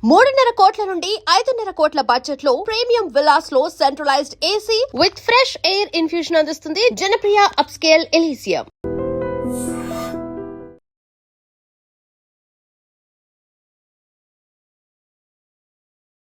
3.5 కోట్ల నుండి 5.5 కోట్ల బడ్జెట్ లో ప్రీమియం విల్లాస్ లో centralised AC with fresh air infusion అందిస్తుంది జనప్రియ అప్స్కేల్ ఎలీసియం.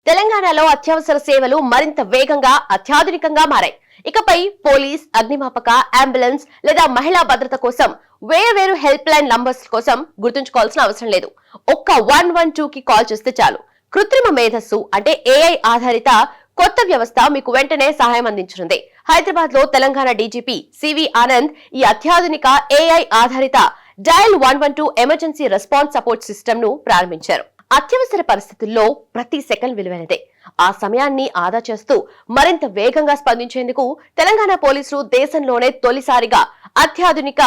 తెలంగాణలో అత్యవసర సేవలు మరింత వేగంగా అత్యాధునికంగా మారాయి. ఇకపై పోలీస్, అగ్నిమాపక, అంబులెన్స్ లేదా మహిళా భద్రత కోసం వేర్వేరు హెల్ప్ లైన్ నంబర్స్ కోసం గుర్తుంచుకోవాల్సిన అవసరం లేదు. ఒక్క 112 కి కాల్ చేస్తే చాలు. కృత్రిమ మేధస్సు అంటే ఏఐ ఆధారిత కొత్త వ్యవస్థ మీకు వెంటనే సహాయం అందించనుంది. హైదరాబాద్ లో తెలంగాణ డీజీపీ సివి ఆనంద్ ఈ అత్యాధునిక ఏఐ ఆధారిత dial 112 emergency response support system ను ప్రారంభించారు. అత్యవసర పరిస్థితుల్లో ప్రతి సెకండ్ విలువైనదే. ఆ సమయాన్ని ఆదా చేస్తూ మరింత వేగంగా స్పందించేందుకు తెలంగాణ పోలీసులు దేశంలోనే తొలిసారిగా అత్యాధునిక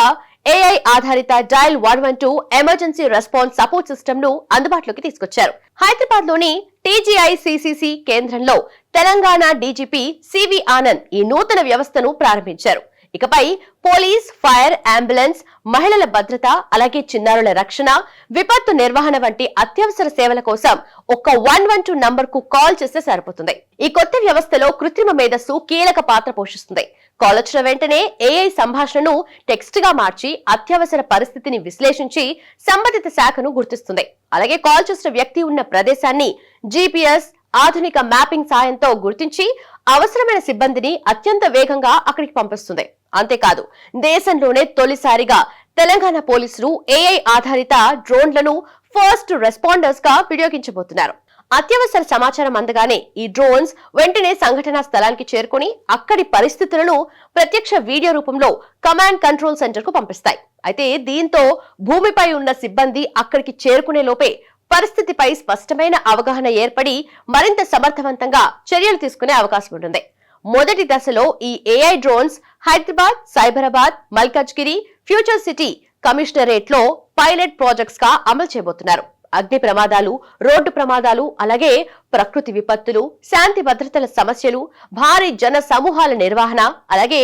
ఏఐ ఆధారిత dial 112 emergency response support system ను అందుబాటులోకి తీసుకొచ్చారు. హైదరాబాద్ లోని టీజీఐసీసీసీ కేంద్రంలో తెలంగాణ డీజీపీ సివి ఆనంద్ ఈ నూతన వ్యవస్థను ప్రారంభించారు. ఇకపై పోలీస్, ఫైర్, అంబులెన్స్, మహిళల భద్రత, అలాగే చిన్నారుల రక్షణ, విపత్తు నిర్వహణ వంటి అత్యవసర సేవల కోసం ఒక్క 112 నంబర్ కు కాల్ చేస్తే సరిపోతుంది. ఈ కొత్త వ్యవస్థలో కృత్రిమ మేధస్సు కీలక పాత్ర పోషిస్తుంది. కాల్ వచ్చిన వెంటనే ఏఐ సంభాషణను టెక్స్ట్ గా మార్చి అత్యవసర పరిస్థితిని విశ్లేషించి సంబంధిత శాఖను గుర్తిస్తుంది. అలాగే కాల్ చేసిన వ్యక్తి ఉన్న ప్రదేశాన్ని జీపీఎస్, ఆధునిక మ్యాపింగ్ సాయంతో గుర్తించి అవసరమైన సిబ్బందిని అత్యంత వేగంగా అక్కడికి పంపిస్తుంది. అంతేకాదు, దేశంలోనే తొలిసారిగా తెలంగాణ పోలీసులు ఏఐ ఆధారిత డ్రోన్లను ఫస్ట్ రెస్పాండర్స్ గా వినియోగించబోతున్నారు. అత్యవసర సమాచారం అందగానే ఈ డ్రోన్స్ వెంటనే సంఘటనా స్థలానికి చేరుకుని అక్కడి పరిస్థితులను ప్రత్యక్ష వీడియో రూపంలో కమాండ్ కంట్రోల్ సెంటర్ కు పంపిస్తాయి. అయితే దీంతో భూమిపై ఉన్న సిబ్బంది అక్కడికి చేరుకునే లోపే పరిస్థితిపై స్పష్టమైన అవగాహన ఏర్పడి మరింత సమర్థవంతంగా చర్యలు తీసుకునే అవకాశం ఉంటుంది. మొదటి దశలో ఈ AI drones Hyderabad, Cyberabad, Malkajgiri, future city commissionerate లో పైలట్ ప్రాజెక్ట్స్ గా అమలు చేయబోతున్నారు. అగ్ని ప్రమాదాలు, రోడ్డు ప్రమాదాలు, అలాగే ప్రకృతి విపత్తులు, శాంతి భద్రతల సమస్యలు, భారీ జన సమూహాల నిర్వహణ, అలాగే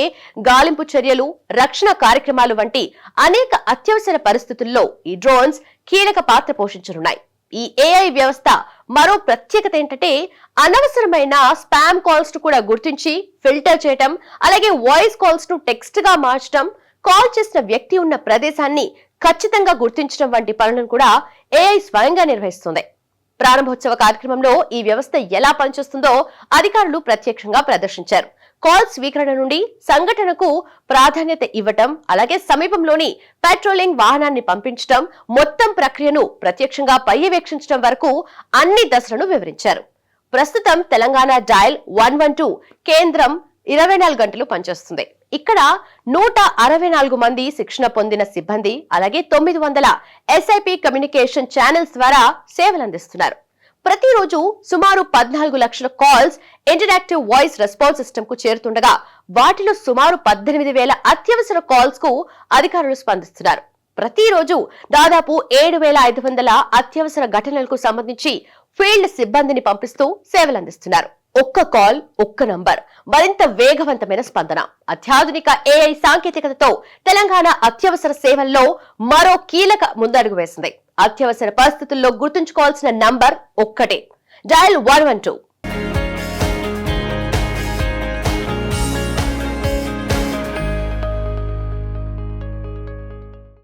గాలింపు చర్యలు, రక్షణ కార్యక్రమాలు వంటి అనేక అత్యవసర పరిస్థితుల్లో ఈ డ్రోన్స్ కీలక పాత్ర పోషించనున్నాయి. ఈ ఏఐ వ్యవస్థ మరో ప్రత్యేకత ఏంటంటే అనవసరమైన స్పామ్ కాల్స్ ను కూడా గుర్తించి ఫిల్టర్ చేయటం, అలాగే వాయిస్ కాల్స్ ను టెక్స్ట్ గా మార్చడం, కాల్ చేసిన వ్యక్తి ఉన్న ప్రదేశాన్ని ఖచ్చితంగా గుర్తించడం వంటి పనులను కూడా ఏఐ స్వయంగా నిర్వహిస్తుంది. ప్రారంభోత్సవ కార్యక్రమంలో ఈ వ్యవస్థ ఎలా పనిచేస్తుందో అధికారులు ప్రత్యక్షంగా ప్రదర్శించారు. కాల్ స్వీకరణ నుండి సంఘటనకు ప్రాధాన్యత ఇవ్వటం, అలాగే సమీపంలోని పెట్రోలింగ్ వాహనాన్ని పంపించడం, మొత్తం ప్రక్రియను ప్రత్యక్షంగా పర్యవేక్షించడం వరకు అన్ని దశలను వివరించారు. ప్రస్తుతం తెలంగాణ డయల్ 112 కేంద్రం 24 గంటలు పనిచేస్తుంది. ఇక్కడ 164 మంది శిక్షణ పొందిన సిబ్బంది, అలాగే 900 ఎస్ఐపి కమ్యూనికేషన్ ఛానల్స్ ద్వారా సేవలు అందిస్తున్నారు. ప్రతిరోజు సుమారు 14 లక్షల calls interactive voice response system కు చేరుతుండగా వాటిలో సుమారు 18,000 అత్యవసర కాల్స్ కు అధికారులు స్పందిస్తున్నారు. ప్రతిరోజు దాదాపు 7,500 అత్యవసర ఘటనలకు సంబంధించి ఫీల్డ్ సిబ్బందిని పంపిస్తూ సేవలు అందిస్తున్నారు. ఒక్క కాల్, ఒక్క నంబర్, మరింత వేగవంతమైన స్పందన. అత్యాధునిక ఏఐ సాంకేతికతతో తెలంగాణ అత్యవసర సేవల్లో మరో కీలక ముందడుగు వేసింది. అత్యవసర పరిస్థితుల్లో గుర్తుంచుకోవాల్సిన నంబర్ ఒక్కటే, డయల్ 112.